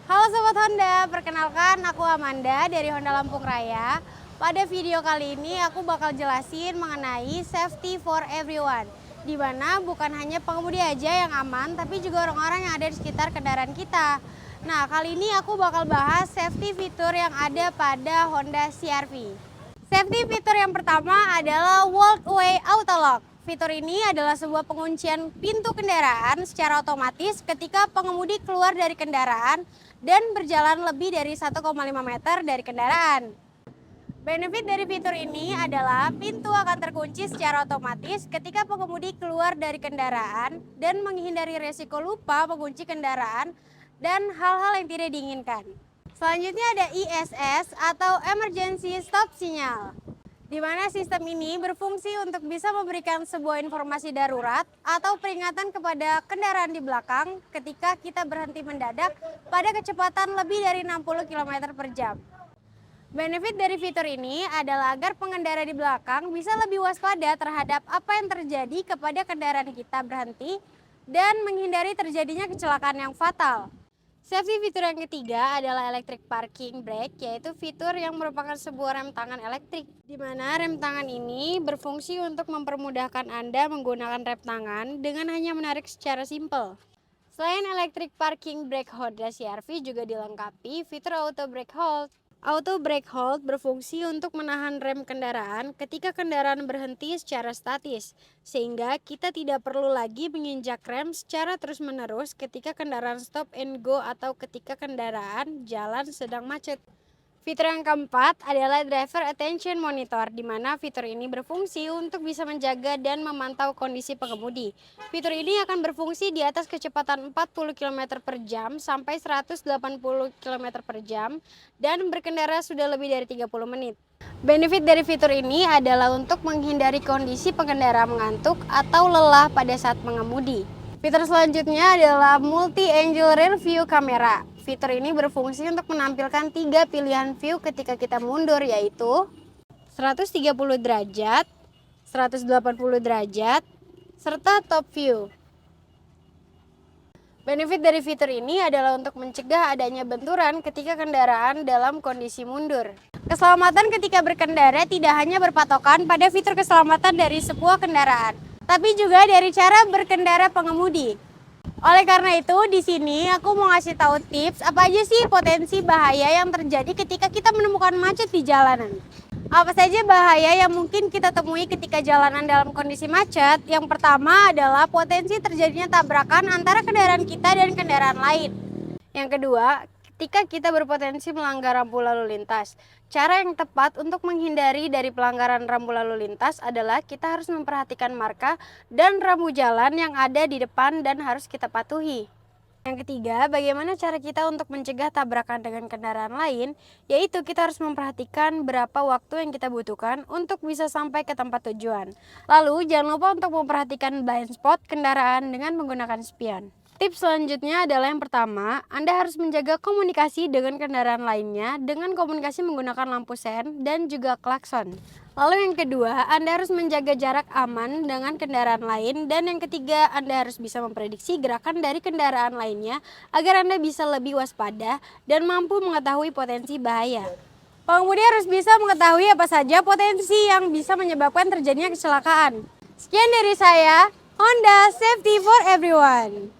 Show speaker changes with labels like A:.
A: Halo Sobat Honda, perkenalkan aku Amanda dari Honda Lampung Raya. Pada video kali ini aku bakal jelasin mengenai safety for everyone. Di mana bukan hanya pengemudi aja yang aman, tapi juga orang-orang yang ada di sekitar kendaraan kita. Nah, kali ini aku bakal bahas safety fitur yang ada pada Honda CR-V. Safety fitur yang pertama adalah walkway auto lock. Fitur ini adalah sebuah penguncian pintu kendaraan secara otomatis ketika pengemudi keluar dari kendaraan dan berjalan lebih dari 1,5 meter dari kendaraan. Benefit dari fitur ini adalah pintu akan terkunci secara otomatis ketika pengemudi keluar dari kendaraan dan menghindari resiko lupa mengunci kendaraan dan hal-hal yang tidak diinginkan. Selanjutnya ada ESS atau Emergency Stop Signal, di mana sistem ini berfungsi untuk bisa memberikan sebuah informasi darurat atau peringatan kepada kendaraan di belakang ketika kita berhenti mendadak pada kecepatan lebih dari 60 km per jam. Benefit dari fitur ini adalah agar pengendara di belakang bisa lebih waspada terhadap apa yang terjadi kepada kendaraan kita berhenti dan menghindari terjadinya kecelakaan yang fatal. Safety fitur yang ketiga adalah electric parking brake, yaitu fitur yang merupakan sebuah rem tangan elektrik, di mana rem tangan ini berfungsi untuk mempermudahkan Anda menggunakan rem tangan dengan hanya menarik secara simpel. Selain electric parking brake, Honda CR-V juga dilengkapi fitur auto brake hold. Auto brake hold berfungsi untuk menahan rem kendaraan ketika kendaraan berhenti secara statis, sehingga kita tidak perlu lagi menginjak rem secara terus-menerus ketika kendaraan stop and go atau ketika kendaraan jalan sedang macet. Fitur yang keempat adalah driver attention monitor, di mana fitur ini berfungsi untuk bisa menjaga dan memantau kondisi pengemudi. Fitur ini akan berfungsi di atas kecepatan 40 km per jam sampai 180 km per jam dan berkendara sudah lebih dari 30 menit. Benefit dari fitur ini adalah untuk menghindari kondisi pengendara mengantuk atau lelah pada saat mengemudi. Fitur selanjutnya adalah multi-angle rear view camera. Fitur ini berfungsi untuk menampilkan 3 pilihan view ketika kita mundur, yaitu 130 derajat, 180 derajat, serta top view. Benefit dari fitur ini adalah untuk mencegah adanya benturan ketika kendaraan dalam kondisi mundur. Keselamatan ketika berkendara tidak hanya berpatokan pada fitur keselamatan dari sebuah kendaraan, tapi juga dari cara berkendara pengemudi. Oleh karena itu, di sini aku mau ngasih tahu tips apa aja sih potensi bahaya yang terjadi ketika kita menemukan macet di jalanan. Apa saja bahaya yang mungkin kita temui ketika jalanan dalam kondisi macet? Yang pertama adalah potensi terjadinya tabrakan antara kendaraan kita dan kendaraan lain. Yang kedua, ketika kita berpotensi melanggar rambu lalu lintas. Cara yang tepat untuk menghindari dari pelanggaran rambu lalu lintas adalah kita harus memperhatikan marka dan rambu jalan yang ada di depan dan harus kita patuhi. Yang ketiga, bagaimana cara kita untuk mencegah tabrakan dengan kendaraan lain, yaitu kita harus memperhatikan berapa waktu yang kita butuhkan untuk bisa sampai ke tempat tujuan. Lalu, jangan lupa untuk memperhatikan blind spot kendaraan dengan menggunakan spion. Tips selanjutnya adalah yang pertama, Anda harus menjaga komunikasi dengan kendaraan lainnya dengan komunikasi menggunakan lampu sen dan juga klakson. Lalu yang kedua, Anda harus menjaga jarak aman dengan kendaraan lain. Dan yang ketiga, Anda harus bisa memprediksi gerakan dari kendaraan lainnya agar Anda bisa lebih waspada dan mampu mengetahui potensi bahaya. Pengemudi harus bisa mengetahui apa saja potensi yang bisa menyebabkan terjadinya kecelakaan. Sekian dari saya, Honda Safety for Everyone.